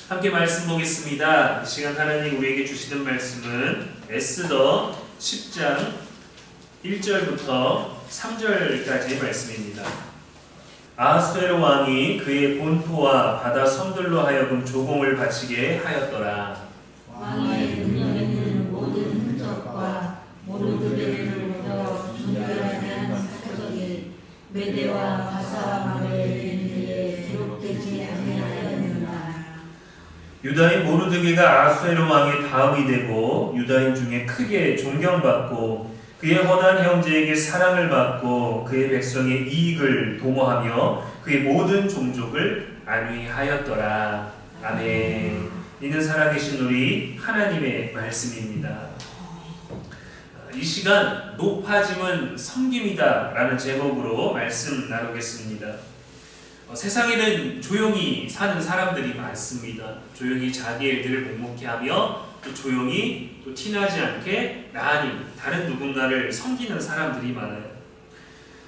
함께 말씀 보겠습니다. 이 시간 하나님 우리에게 주시는 말씀은 에스더 10장 1절부터 3절까지의 말씀입니다. 아하수에로 왕이 그의 본토와 바다 섬들로 하여금 조공을 바치게 하였더라. 왕의 능력에는 모든 흔적과 모르드게로부터 존귀에 대한 사적이 메대와 바사와 마벨에 기록되지 아니하였느니라. 유다인 모르드게가 아하수에로 왕의 다음이 되고 유다인 중에 크게 존경받고 그의 헌한 형제에게 사랑을 받고 그의 백성의 이익을 도모하며 그의 모든 종족을 안위하였더라. 아멘. 이는 살아계신 우리 하나님의 말씀입니다. 이 시간 높아짐은 섬김이다 라는 제목으로 말씀 나누겠습니다. 세상에는 조용히 사는 사람들이 많습니다. 조용히 자기 일들을 묵묵히 하며 또 조용히 또 티나지 않게 나란히 다른 누군가를 섬기는 사람들이 많아요.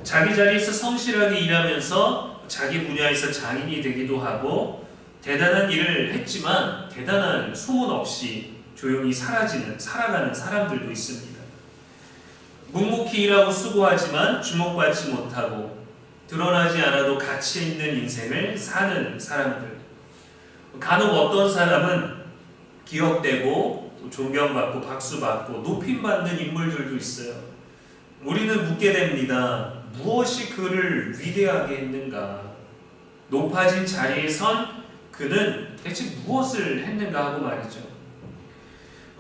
자기 자리에서 성실하게 일하면서 자기 분야에서 장인이 되기도 하고 대단한 일을 했지만 대단한 소문 없이 조용히 살아가는 사람들도 있습니다. 묵묵히 일하고 수고하지만 주목받지 못하고 드러나지 않아도 가치 있는 인생을 사는 사람들. 간혹 어떤 사람은 기억되고 또 존경받고 박수받고 높임받는 인물들도 있어요. 우리는 묻게 됩니다. 무엇이 그를 위대하게 했는가? 높아진 자리에 선 그는 대체 무엇을 했는가 하고 말이죠.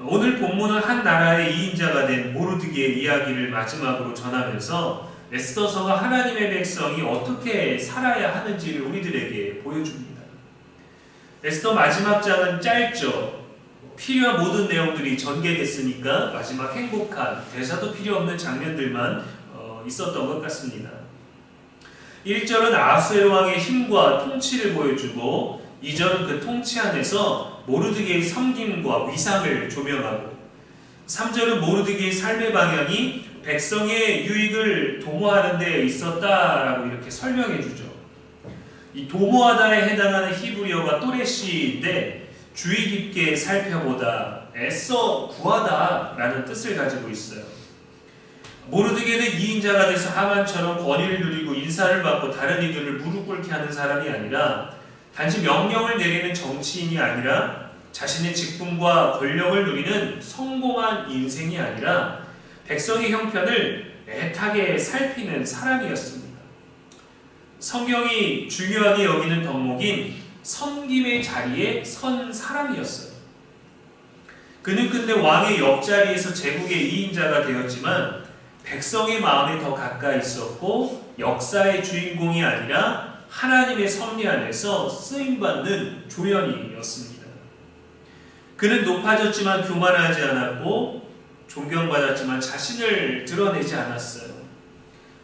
오늘 본문은 한 나라의 2인자가 된 모르드게의 이야기를 마지막으로 전하면서 에스더서가 하나님의 백성이 어떻게 살아야 하는지를 우리들에게 보여줍니다. 에스더 마지막 장은 짧죠. 필요한 모든 내용들이 전개됐으니까 마지막 행복한 대사도 필요 없는 장면들만 있었던 것 같습니다. 1절은 아하수에로 왕의 힘과 통치를 보여주고 2절은 그 통치 안에서 모르드게의 섬김과 위상을 조명하고 3절은 모르드게의 삶의 방향이 백성의 유익을 도모하는 데 있었다라고 이렇게 설명해 주죠. 이 도모하다에 해당하는 히브리어가 또레시인데 주의 깊게 살펴보다, 애써 구하다라는 뜻을 가지고 있어요. 모르드게는 2인자가 돼서 하만처럼 권위를 누리고 인사를 받고 다른 이들을 무릎 꿇게 하는 사람이 아니라 단지 명령을 내리는 정치인이 아니라 자신의 직분과 권력을 누리는 성공한 인생이 아니라 백성의 형편을 애타게 살피는 사람이었습니다. 성경이 중요하게 여기는 덕목인 섬김의 자리에 선 사람이었어요. 그는 근데 왕의 옆자리에서 제국의 2인자가 되었지만 백성의 마음에 더 가까이 있었고 역사의 주인공이 아니라 하나님의 섭리 안에서 쓰임받는 조연이었습니다. 그는 높아졌지만 교만하지 않았고 존경받았지만 자신을 드러내지 않았어요.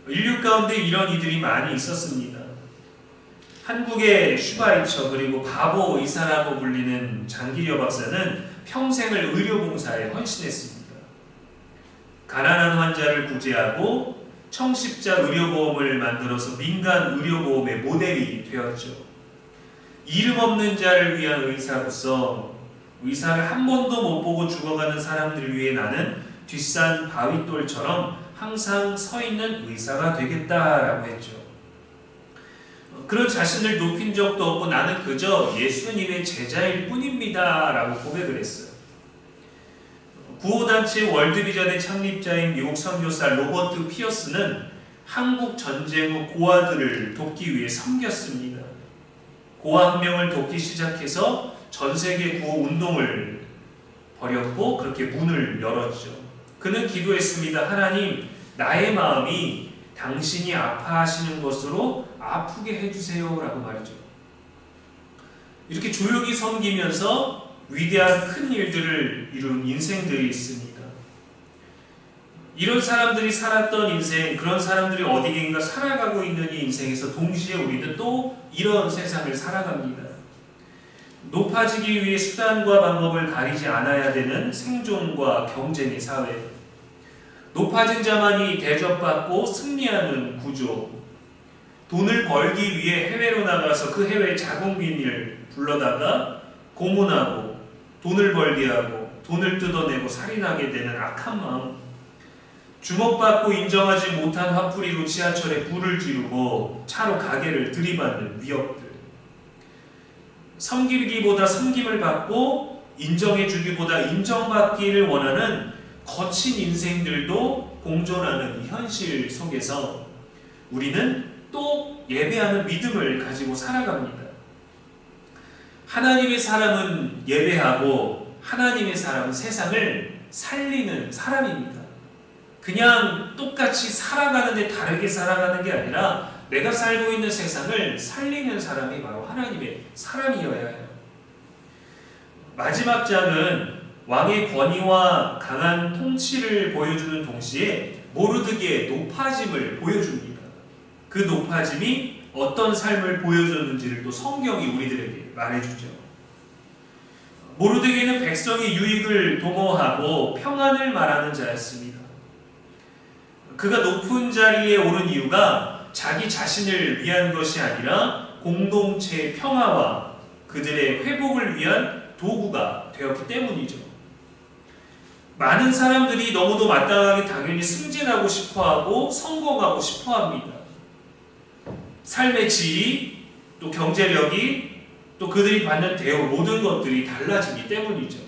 인류 가운데 이런 이들이 많이 있었습니다. 한국의 슈바이처 그리고 바보 의사라고 불리는 장기려 박사는 평생을 의료봉사에 헌신했습니다. 가난한 환자를 구제하고 청십자 의료보험을 만들어서 민간 의료보험의 모델이 되었죠. 이름 없는 자를 위한 의사로서 의사를 한 번도 못 보고 죽어가는 사람들을 위해 나는 뒷산 바위돌처럼 항상 서 있는 의사가 되겠다라고 했죠. 그런 자신을 높인 적도 없고 나는 그저 예수님의 제자일 뿐입니다 라고 고백을 했어요. 구호단체 월드비전의 창립자인 미국 선교사 로버트 피어스는 한국 전쟁 후 고아들을 돕기 위해 섬겼습니다. 고아 한 명을 돕기 시작해서 전세계 구호 운동을 벌였고 그렇게 문을 열었죠. 그는 기도했습니다. 하나님, 나의 마음이 당신이 아파하시는 것으로 아프게 해주세요 라고 말이죠. 이렇게 조용히 섬기면서 위대한 큰 일들을 이룬 인생들이 있습니다. 이런 사람들이 살았던 인생, 그런 사람들이 어디인가 살아가고 있는 이 인생에서 동시에 우리는 또 이런 세상을 살아갑니다. 높아지기 위해 수단과 방법을 가리지 않아야 되는 생존과 경쟁의 사회, 높아진 자만이 대접받고 승리하는 구조, 돈을 벌기 위해 해외로 나가서 그 해외 자국민을 불러다가 고문하고 돈을 벌게 하고 돈을 뜯어내고 살인하게 되는 악한 마음, 주목받고 인정하지 못한 화풀이로 지하철에 불을 지르고 차로 가게를 들이받는 위협들, 섬기기보다 섬김을 받고 인정해주기보다 인정받기를 원하는 거친 인생들도 공존하는 이 현실 속에서 우리는 또 예배하는 믿음을 가지고 살아갑니다. 하나님의 사람은 예배하고 하나님의 사람은 세상을 살리는 사람입니다. 그냥 똑같이 살아가는데 다르게 살아가는 게 아니라 내가 살고 있는 세상을 살리는 사람이 바로 하나님의 사람이어야 해요. 마지막 장은 왕의 권위와 강한 통치를 보여주는 동시에 모르드게의 높아짐을 보여줍니다. 그 높아짐이 어떤 삶을 보여줬는지를 또 성경이 우리들에게 말해주죠. 모르드게는 백성의 유익을 도모하고 평안을 말하는 자였습니다. 그가 높은 자리에 오른 이유가 자기 자신을 위한 것이 아니라 공동체의 평화와 그들의 회복을 위한 도구가 되었기 때문이죠. 많은 사람들이 너무도 마땅하게 당연히 승진하고 싶어하고 성공하고 싶어합니다. 삶의 질이, 또 경제력이, 또 그들이 받는 대우, 모든 것들이 달라지기 때문이죠.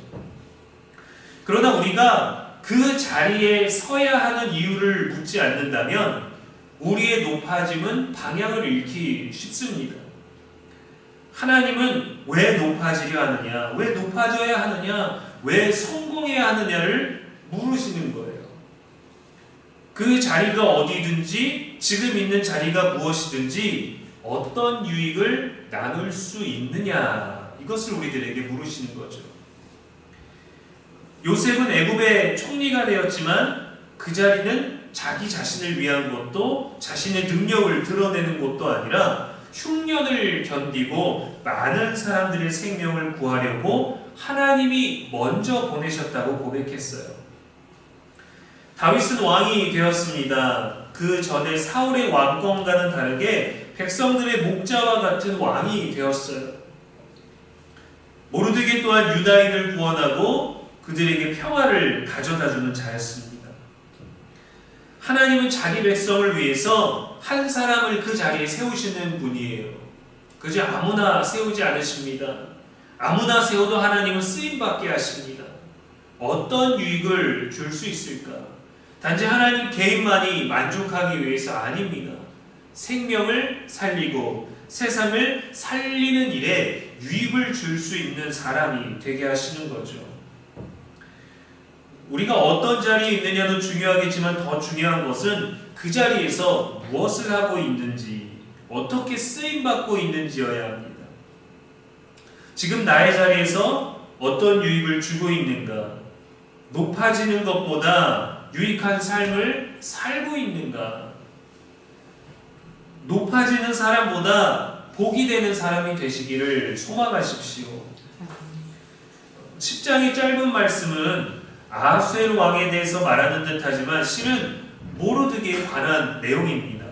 그러나 우리가 그 자리에 서야 하는 이유를 묻지 않는다면 우리의 높아짐은 방향을 잃기 쉽습니다. 하나님은 왜 높아지려 하느냐, 왜 높아져야 하느냐, 왜 성공해야 하느냐를 물으시는 거예요. 그 자리가 어디든지, 지금 있는 자리가 무엇이든지 어떤 유익을 나눌 수 있느냐, 이것을 우리들에게 물으시는 거죠. 요셉은 애굽의 총리가 되었지만 그 자리는 자기 자신을 위한 것도, 자신의 능력을 드러내는 것도 아니라 흉년을 견디고 많은 사람들의 생명을 구하려고 하나님이 먼저 보내셨다고 고백했어요. 다윗은 왕이 되었습니다. 그 전에 사울의 왕권과는 다르게 백성들의 목자와 같은 왕이 되었어요. 모르드게 또한 유다인을 구원하고 그들에게 평화를 가져다주는 자였습니다. 하나님은 자기 백성을 위해서 한 사람을 그 자리에 세우시는 분이에요. 그저 아무나 세우지 않으십니다. 아무나 세워도 하나님은 쓰임받게 하십니다. 어떤 유익을 줄 수 있을까? 단지 하나님 개인만이 만족하기 위해서 아닙니다. 생명을 살리고 세상을 살리는 일에 유익을 줄 수 있는 사람이 되게 하시는 거죠. 우리가 어떤 자리에 있느냐도 중요하겠지만 더 중요한 것은 그 자리에서 무엇을 하고 있는지, 어떻게 쓰임받고 있는지여야 합니다. 지금 나의 자리에서 어떤 유익을 주고 있는가? 높아지는 것보다 유익한 삶을 살고 있는가? 높아지는 사람보다 복이 되는 사람이 되시기를 소망하십시오. 10장의 짧은 말씀은 아하수에로 왕에 대해서 말하는 듯하지만 실은 모르드게에 관한 내용입니다.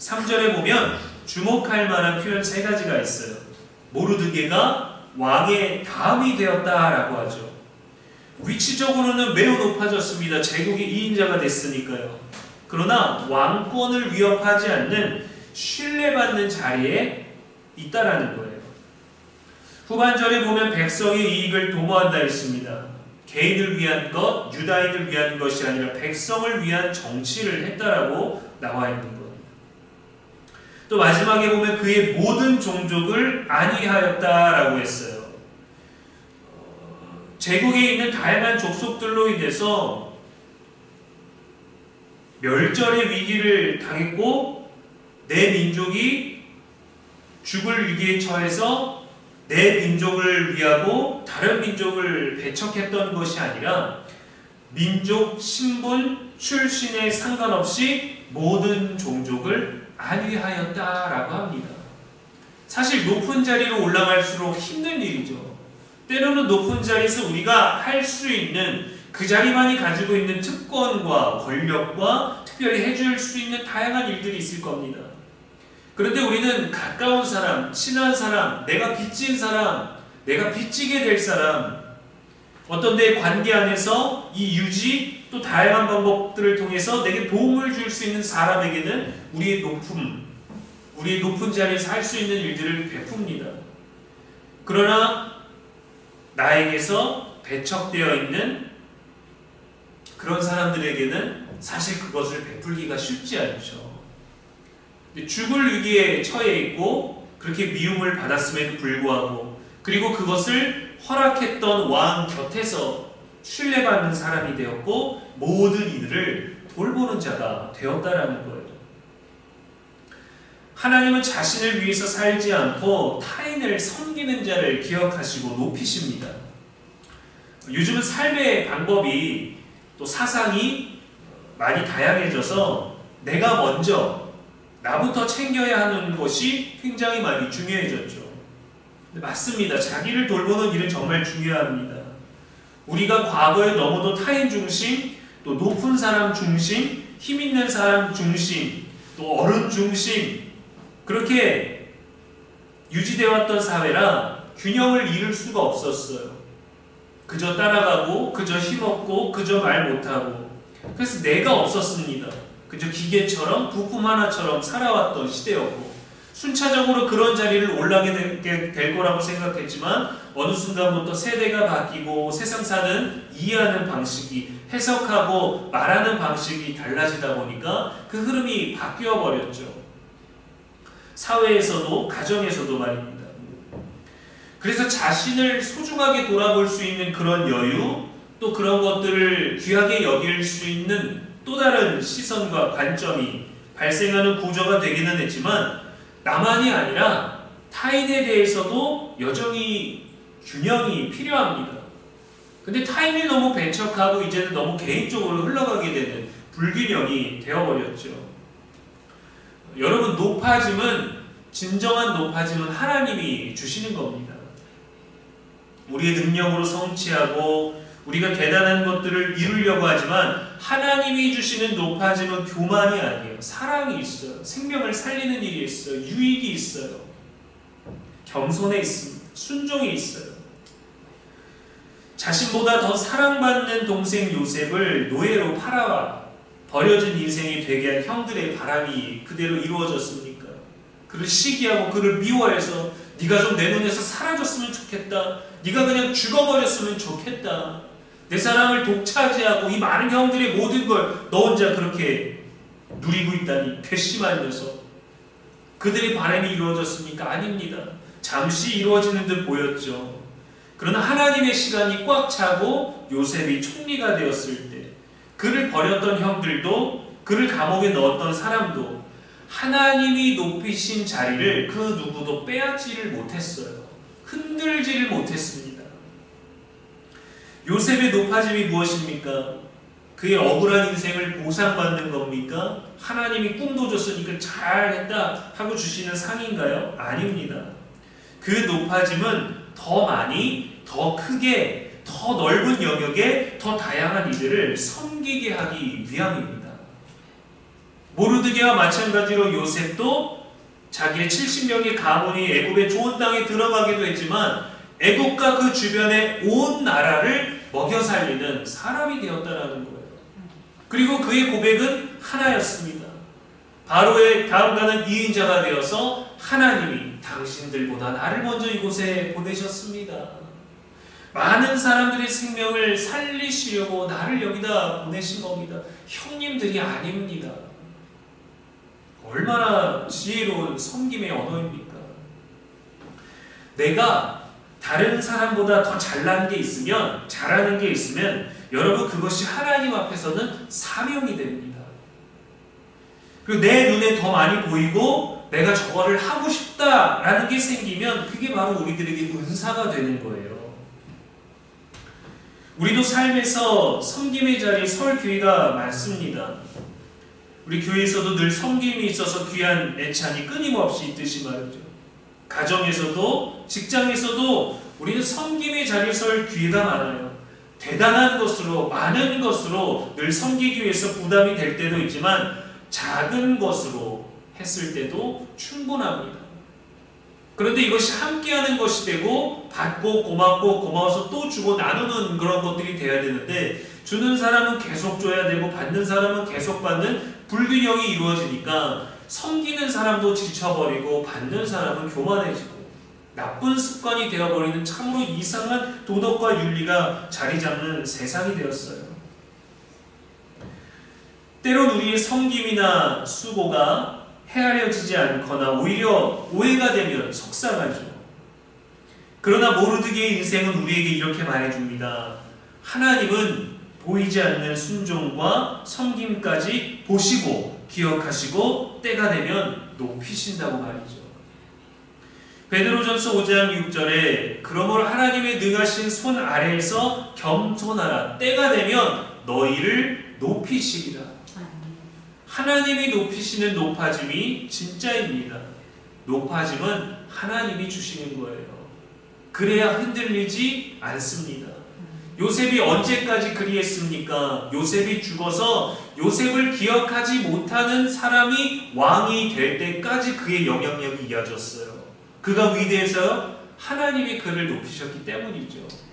3절에 보면 주목할 만한 표현 3가지가 있어요. 모르드게가 왕의 다음이 되었다라고 하죠. 위치적으로는 매우 높아졌습니다. 제국의 2인자가 됐으니까요. 그러나 왕권을 위협하지 않는 신뢰받는 자리에 있다라는 거예요. 후반절에 보면 백성의 이익을 도모한다 했습니다. 개인을 위한 것, 유다인을 위한 것이 아니라 백성을 위한 정치를 했다라고 나와 있는 겁니다. 또 마지막에 보면 그의 모든 종족을 안위하였다라고 했어요. 제국에 있는 다양한 족속들로 인해서 멸절의 위기를 당했고 내 민족이 죽을 위기에 처해서 내 민족을 위하고 다른 민족을 배척했던 것이 아니라 민족, 신분, 출신에 상관없이 모든 종족을 안위하였다라고 합니다. 사실 높은 자리로 올라갈수록 힘든 일이죠. 때로는 높은 자리에서 우리가 할 수 있는 그 자리만이 가지고 있는 특권과 권력과 특별히 해줄 수 있는 다양한 일들이 있을 겁니다. 그런데 우리는 가까운 사람, 친한 사람, 내가 빚진 사람, 내가 빚지게 될 사람, 어떤 내 관계 안에서 이 유지 또 다양한 방법들을 통해서 내게 도움을 줄 수 있는 사람에게는 우리의 높은 자리에서 할 수 있는 일들을 베풉니다. 그러나 나에게서 배척되어 있는 그런 사람들에게는 사실 그것을 베풀기가 쉽지 않죠. 죽을 위기에 처해 있고 그렇게 미움을 받았음에도 불구하고, 그리고 그것을 허락했던 왕 곁에서 신뢰받는 사람이 되었고 모든 이들을 돌보는 자가 되었다라는 거예요. 하나님은 자신을 위해서 살지 않고 타인을 섬기는 자를 기억하시고 높이십니다. 요즘은 삶의 방법이 또 사상이 많이 다양해져서 내가 먼저 나부터 챙겨야 하는 것이 굉장히 많이 중요해졌죠. 맞습니다. 자기를 돌보는 일은 정말 중요합니다. 우리가 과거에 너무도 타인 중심, 또 높은 사람 중심, 힘 있는 사람 중심, 또 어른 중심, 그렇게 유지되어 왔던 사회라 균형을 이룰 수가 없었어요. 그저 따라가고, 그저 힘없고, 그저 말 못하고, 그래서 내가 없었습니다. 그저 기계처럼 부품 하나처럼 살아왔던 시대였고, 순차적으로 그런 자리를 올라가게 될 거라고 생각했지만 어느 순간부터 세대가 바뀌고 세상 사는 이해하는 방식이, 해석하고 말하는 방식이 달라지다 보니까 그 흐름이 바뀌어 버렸죠. 사회에서도 가정에서도 말입니다. 그래서 자신을 소중하게 돌아볼 수 있는 그런 여유, 또 그런 것들을 귀하게 여길 수 있는 또 다른 시선과 관점이 발생하는 구조가 되기는 했지만, 나만이 아니라 타인에 대해서도 여전히 균형이 필요합니다. 근데 타인이 너무 배척하고 이제는 너무 개인적으로 흘러가게 되는 불균형이 되어버렸죠. 여러분, 진정한 높아짐은 하나님이 주시는 겁니다. 우리의 능력으로 성취하고 우리가 대단한 것들을 이루려고 하지만 하나님이 주시는 높아짐은 교만이 아니에요. 사랑이 있어요. 생명을 살리는 일이 있어요. 유익이 있어요. 겸손에 있습니다. 순종이 있어요. 자신보다 더 사랑받는 동생 요셉을 노예로 팔아와 버려진 인생이 되게 한 형들의 바람이 그대로 이루어졌습니까? 그를 시기하고 그를 미워해서 네가 좀 내 눈에서 사라졌으면 좋겠다. 네가 그냥 죽어버렸으면 좋겠다. 내 사랑을 독차지하고 이 많은 형들의 모든 걸 너 혼자 그렇게 누리고 있다니 괘씸한 녀석. 그들의 바람이 이루어졌습니까? 아닙니다. 잠시 이루어지는 듯 보였죠. 그러나 하나님의 시간이 꽉 차고 요셉이 총리가 되었을 때 그를 버렸던 형들도, 그를 감옥에 넣었던 사람도 하나님이 높이신 자리를 그 누구도 빼앗지를 못했어요. 흔들지를 못했습니다. 요셉의 높아짐이 무엇입니까? 그의 억울한 인생을 보상받는 겁니까? 하나님이 꿈도 줬으니까 잘했다 하고 주시는 상인가요? 아닙니다. 그 높아짐은 더 많이, 더 크게, 더 넓은 영역에 더 다양한 이들을 섬기게 하기 위함입니다. 모르드게와 마찬가지로 요셉도 자기의 70명의 가문이 애굽의 좋은 땅에 들어가기도 했지만 애굽과 그 주변의 온 나라를 먹여 살리는 사람이 되었다는 거예요. 그리고 그의 고백은 하나였습니다. 바로의 다음가는 2인자가 되어서 하나님이 당신들보다 나를 먼저 이곳에 보내셨습니다. 많은 사람들의 생명을 살리시려고 나를 여기다 보내신 겁니다. 형님들이 아닙니다. 얼마나 지혜로운 섬김의 언어입니까? 내가 다른 사람보다 더 잘난 게 있으면, 잘하는 게 있으면 여러분 그것이 하나님 앞에서는 사명이 됩니다. 그리고 내 눈에 더 많이 보이고 내가 저거를 하고 싶다라는 게 생기면 그게 바로 우리들에게 은사가 되는 거예요. 우리도 삶에서 섬김의 자리에 설 기회가 많습니다. 우리 교회에서도 늘 섬김이 있어서 귀한 애찬이 끊임없이 있듯이 말이죠. 가정에서도 직장에서도 우리는 섬김의 자리에 설 기회가 많아요. 대단한 것으로, 많은 것으로 늘 섬기기 위해서 부담이 될 때도 있지만 작은 것으로 했을 때도 충분합니다. 그런데 이것이 함께하는 것이 되고 받고 고맙고 고마워서 또 주고 나누는 그런 것들이 돼야 되는데 주는 사람은 계속 줘야 되고 받는 사람은 계속 받는 불균형이 이루어지니까 섬기는 사람도 지쳐버리고 받는 사람은 교만해지고 나쁜 습관이 되어버리는 참으로 이상한 도덕과 윤리가 자리 잡는 세상이 되었어요. 때론 우리의 섬김이나 수고가 헤아려지지 않거나 오히려 오해가 되면 속상하죠. 그러나 모르드게의 인생은 우리에게 이렇게 말해줍니다. 하나님은 보이지 않는 순종과 섬김까지 보시고 기억하시고 때가 되면 높이신다고 말이죠. 베드로전서 5장 6절에 그러므로 하나님의 능하신 손 아래에서 겸손하라. 때가 되면 너희를 높이시리라. 하나님이 높이시는 높아짐이 진짜입니다. 높아짐은 하나님이 주시는 거예요. 그래야 흔들리지 않습니다. 요셉이 언제까지 그리했습니까? 요셉이 죽어서 요셉을 기억하지 못하는 사람이 왕이 될 때까지 그의 영향력이 이어졌어요. 그가 위대해서 하나님이 그를 높이셨기 때문이죠.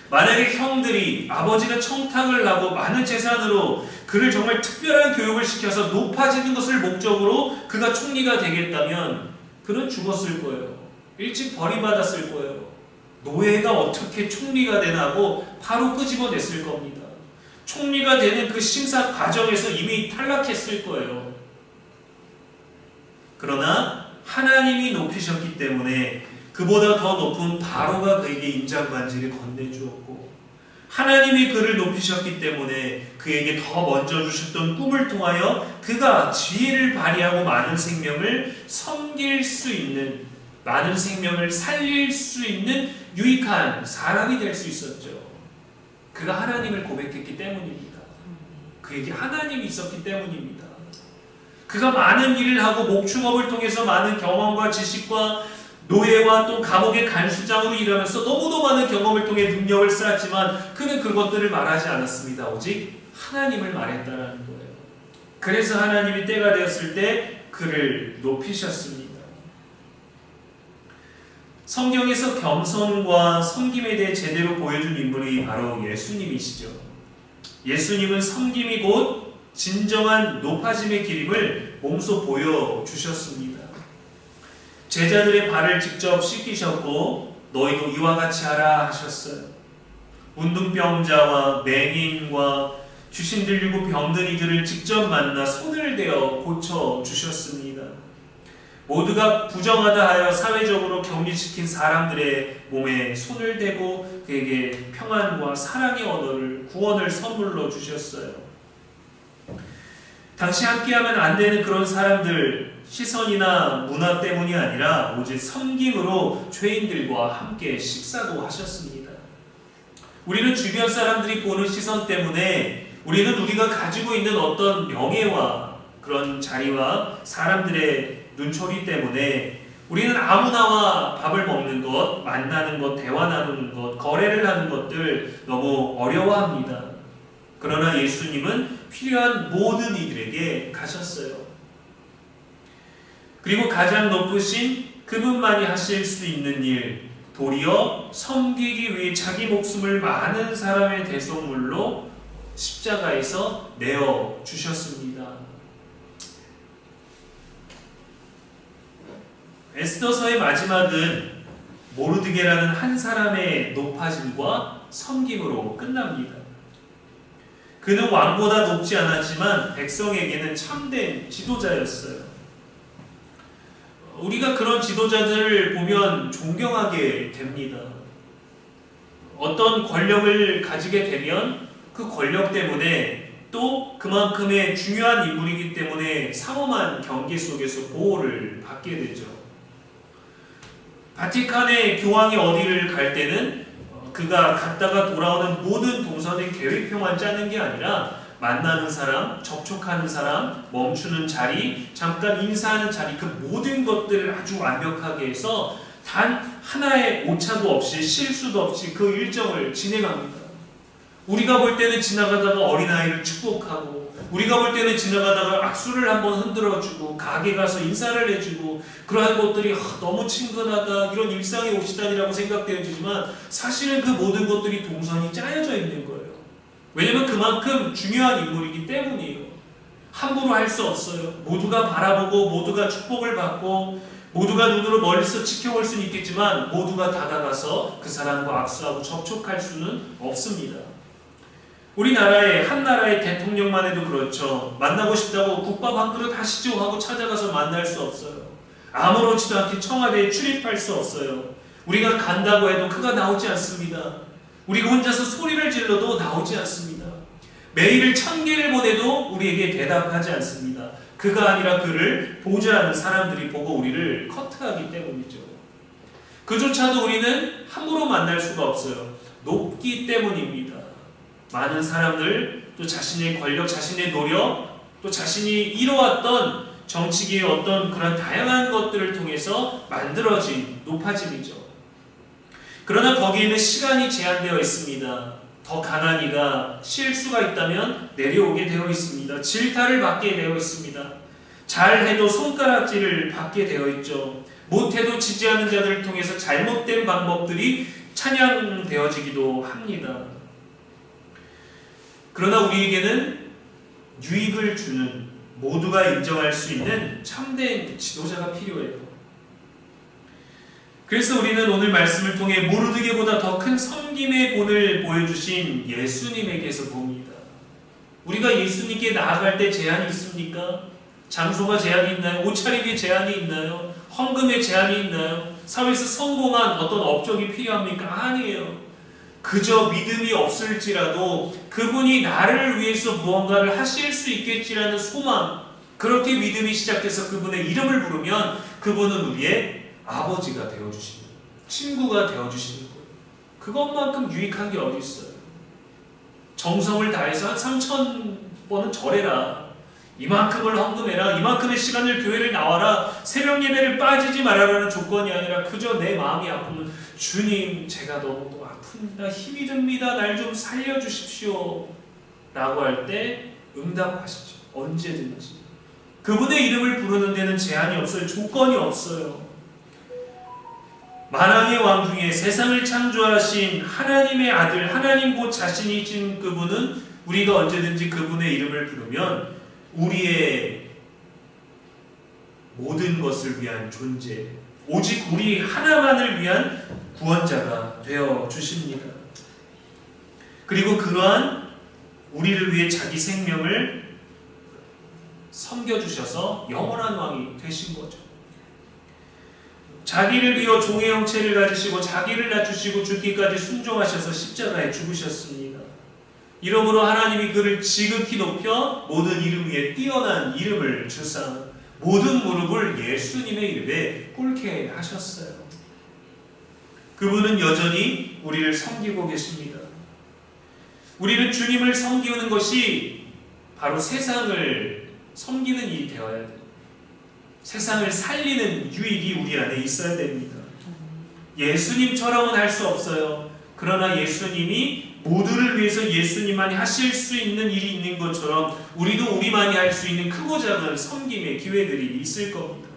만약에 형들이 아버지가 청탁을 하고 많은 재산으로 그를 정말 특별한 교육을 시켜서 높아지는 것을 목적으로 그가 총리가 되겠다면 그는 죽었을 거예요. 일찍 버림받았을 거예요. 노예가 어떻게 총리가 되나 하고 바로 끄집어냈을 겁니다. 총리가 되는 그 심사 과정에서 이미 탈락했을 거예요. 그러나 하나님이 높이셨기 때문에 그보다 더 높은 바로가 그에게 임장반지를 건네주었고 하나님이 그를 높이셨기 때문에 그에게 더 먼저 주셨던 꿈을 통하여 그가 지혜를 발휘하고 많은 생명을 섬길 수 있는, 많은 생명을 살릴 수 있는 유익한 사람이 될 수 있었죠. 그가 하나님을 고백했기 때문입니다. 그에게 하나님이 있었기 때문입니다. 그가 많은 일을 하고 목축업을 통해서 많은 경험과 지식과 노예와 또 감옥의 간수장으로 일하면서 너무도 많은 경험을 통해 능력을 쌓았지만 그는 그것들을 말하지 않았습니다. 오직 하나님을 말했다는 거예요. 그래서 하나님이 때가 되었을 때 그를 높이셨습니다. 성경에서 겸손과 섬김에 대해 제대로 보여준 인물이 바로 예수님이시죠. 예수님은 섬김이 곧 진정한 높아짐의 길임을 몸소 보여주셨습니다. 제자들의 발을 직접 씻기셨고 너희도 이와 같이 하라 하셨어요. 문둥병자와 맹인과 귀신 들리고 병든 이들을 직접 만나 손을 대어 고쳐주셨습니다. 모두가 부정하다 하여 사회적으로 격리시킨 사람들의 몸에 손을 대고 그에게 평안과 사랑의 언어를, 구원을 선물로 주셨어요. 당시 함께하면 안 되는 그런 사람들, 시선이나 문화 때문이 아니라 오직 섬김으로 죄인들과 함께 식사도 하셨습니다. 우리는 주변 사람들이 보는 시선 때문에 우리는 우리가 가지고 있는 어떤 명예와 그런 자리와 사람들의 눈초리 때문에 우리는 아무나와 밥을 먹는 것, 만나는 것, 대화 나누는 것, 거래를 하는 것들 너무 어려워합니다. 그러나 예수님은 필요한 모든 이들에게 가셨어요. 그리고 가장 높으신 그분만이 하실 수 있는 일, 도리어 섬기기 위해 자기 목숨을 많은 사람의 대속물로 십자가에서 내어주셨습니다. 에스더서의 마지막은 모르드게라는 한 사람의 높아짐과 섬김으로 끝납니다. 그는 왕보다 높지 않았지만 백성에게는 참된 지도자였어요. 우리가 그런 지도자들을 보면 존경하게 됩니다. 어떤 권력을 가지게 되면 그 권력 때문에 또 그만큼의 중요한 인물이기 때문에 삼엄한 경계 속에서 보호를 받게 되죠. 바티칸의 교황이 어디를 갈 때는 그가 갔다가 돌아오는 모든 동선의 계획표만 짜는 게 아니라 만나는 사람, 접촉하는 사람, 멈추는 자리, 잠깐 인사하는 자리, 그 모든 것들을 아주 완벽하게 해서 단 하나의 오차도 없이 실수도 없이 그 일정을 진행합니다. 우리가 볼 때는 지나가다가 어린아이를 축복하고 우리가 볼 때는 지나가다가 악수를 한번 흔들어주고 가게 가서 인사를 해주고 그러한 것들이 너무 친근하다, 이런 일상의 옷이다니라고 생각되어지지만 사실은 그 모든 것들이 동선이 짜여져 있는 거예요. 왜냐면 그만큼 중요한 인물이기 때문이에요. 함부로 할 수 없어요. 모두가 바라보고 모두가 축복을 받고 모두가 눈으로 멀리서 지켜볼 수는 있겠지만 모두가 다가가서 그 사람과 악수하고 접촉할 수는 없습니다. 우리나라의 한 나라의 대통령만 해도 그렇죠. 만나고 싶다고 국밥 한 그릇 하시죠 하고 찾아가서 만날 수 없어요. 아무렇지도 않게 청와대에 출입할 수 없어요. 우리가 간다고 해도 그가 나오지 않습니다. 우리가 혼자서 소리를 질러도 나오지 않습니다. 메일을 1000개를 보내도 우리에게 대답하지 않습니다. 그가 아니라 그를 보자 하는 사람들이 보고 우리를 커트하기 때문이죠. 그조차도 우리는 함부로 만날 수가 없어요. 높기 때문입니다. 많은 사람들, 또 자신의 권력, 자신의 노력, 또 자신이 이뤄왔던 정치계의 어떤 그런 다양한 것들을 통해서 만들어진 높아짐이죠. 그러나 거기에는 시간이 제한되어 있습니다. 더 가난이가 실수가 있다면 내려오게 되어 있습니다. 질타를 받게 되어 있습니다. 잘해도 손가락질을 받게 되어 있죠. 못해도 지지하는 자들을 통해서 잘못된 방법들이 찬양되어지기도 합니다. 그러나 우리에게는 유익을 주는, 모두가 인정할 수 있는 참된 지도자가 필요해요. 그래서 우리는 오늘 말씀을 통해 모르드게보다 더 큰 섬김의 본을 보여주신 예수님에게서 봅니다. 우리가 예수님께 나아갈 때 제한이 있습니까? 장소가 제한이 있나요? 옷차림에 제한이 있나요? 헌금에 제한이 있나요? 사회에서 성공한 어떤 업적이 필요합니까? 아니에요. 그저 믿음이 없을지라도 그분이 나를 위해서 무언가를 하실 수 있겠지라는 소망, 그렇게 믿음이 시작돼서 그분의 이름을 부르면 그분은 우리의 아버지가 되어주시는, 친구가 되어주시는 거예요. 그것만큼 유익한 게 어디 있어요? 정성을 다해서 한 3000번은 절해라, 이만큼을 헌금해라, 이만큼의 시간을 교회를 나와라, 새벽 예배를 빠지지 말아라는 조건이 아니라 그저 내 마음이 아프면 주님, 제가 너무 아픕니다, 힘이 듭니다, 날 좀 살려주십시오 라고 할 때 응답하시죠. 언제든지. 그분의 이름을 부르는 데는 제한이 없어요. 조건이 없어요. 만왕의 왕 중에 세상을 창조하신 하나님의 아들, 하나님 곧 자신이신 그분은 우리가 언제든지 그분의 이름을 부르면 우리의 모든 것을 위한 존재, 오직 우리 하나만을 위한 구원자가 되어 주십니다. 그리고 그러한 우리를 위해 자기 생명을 섬겨주셔서 영원한 왕이 되신 거죠. 자기를 비워 종의 형체를 가지시고 자기를 낮추시고 죽기까지 순종하셔서 십자가에 죽으셨습니다. 이러므로 하나님이 그를 지극히 높여 모든 이름 위에 뛰어난 이름을 주사 모든 무릎을 예수님의 이름에 꿇게 하셨어요. 그분은 여전히 우리를 섬기고 계십니다. 우리는 주님을 섬기는 것이 바로 세상을 섬기는 일이 되어야 돼요. 세상을 살리는 유익이 우리 안에 있어야 됩니다. 예수님처럼은 할 수 없어요. 그러나 예수님이 모두를 위해서 예수님만이 하실 수 있는 일이 있는 것처럼 우리도 우리만이 할 수 있는 크고 작은 섬김의 기회들이 있을 겁니다.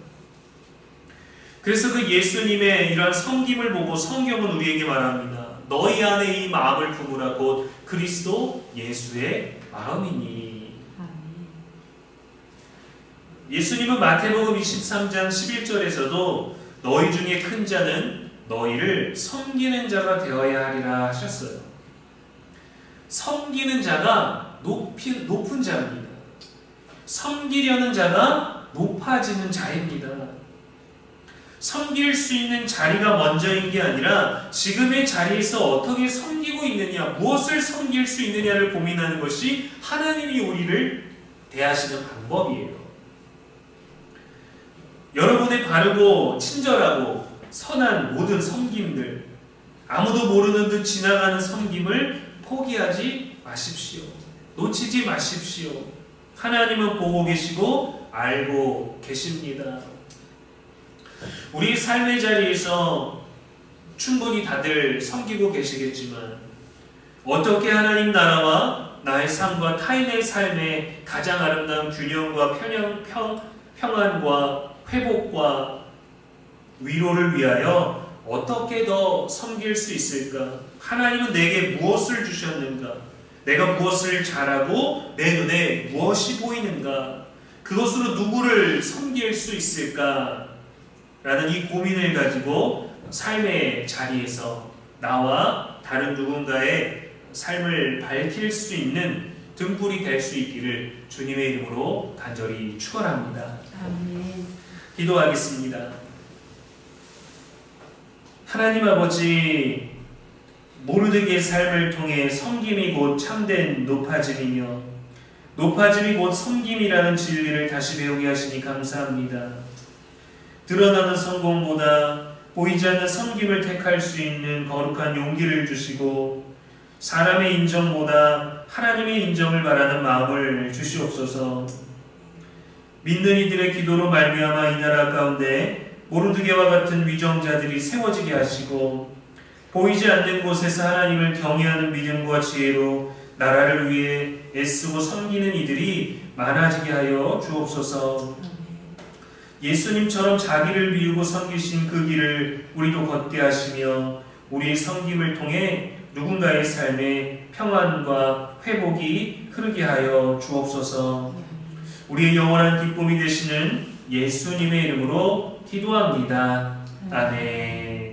그래서 그 예수님의 이러한 섬김을 보고 성경은 우리에게 말합니다. 너희 안에 이 마음을 품으라 곧 그리스도 예수의 마음이니. 예수님은 마태복음 23장 11절에서도 너희 중에 큰 자는 너희를 섬기는 자가 되어야 하리라 하셨어요. 섬기는 자가 높은 자입니다. 섬기려는 자가 높아지는 자입니다. 섬길 수 있는 자리가 먼저인 게 아니라 지금의 자리에서 어떻게 섬기고 있느냐, 무엇을 섬길 수 있느냐를 고민하는 것이 하나님이 우리를 대하시는 방법이에요. 여러분의 바르고 친절하고 선한 모든 섬김들, 아무도 모르는 듯 지나가는 섬김을 포기하지 마십시오. 놓치지 마십시오. 하나님은 보고 계시고 알고 계십니다. 우리 삶의 자리에서 충분히 다들 섬기고 계시겠지만 어떻게 하나님 나라와 나의 삶과 타인의 삶의 가장 아름다운 균형과 평안과 회복과 위로를 위하여 어떻게 더 섬길 수 있을까? 하나님은 내게 무엇을 주셨는가? 내가 무엇을 잘하고 내 눈에 무엇이 보이는가? 그것으로 누구를 섬길 수 있을까? 라는 이 고민을 가지고 삶의 자리에서 나와 다른 누군가의 삶을 밝힐 수 있는 등불이 될 수 있기를 주님의 이름으로 간절히 축원합니다. 아멘. 기도하겠습니다. 하나님 아버지, 모르드게의 삶을 통해 섬김이 곧 참된 높아짐이며 높아짐이 곧 섬김이라는 진리를 다시 배우게 하시니 감사합니다. 드러나는 성공보다 보이지 않는 섬김을 택할 수 있는 거룩한 용기를 주시고 사람의 인정보다 하나님의 인정을 바라는 마음을 주시옵소서. 믿는 이들의 기도로 말미암아 이 나라 가운데 모르드게와 같은 위정자들이 세워지게 하시고 보이지 않는 곳에서 하나님을 경외하는 믿음과 지혜로 나라를 위해 애쓰고 섬기는 이들이 많아지게 하여 주옵소서. 예수님처럼 자기를 비우고 섬기신 그 길을 우리도 걷게 하시며 우리의 섬김을 통해 누군가의 삶에 평안과 회복이 흐르게 하여 주옵소서. 우리의 영원한 기쁨이 되시는 예수님의 이름으로 기도합니다. 아멘.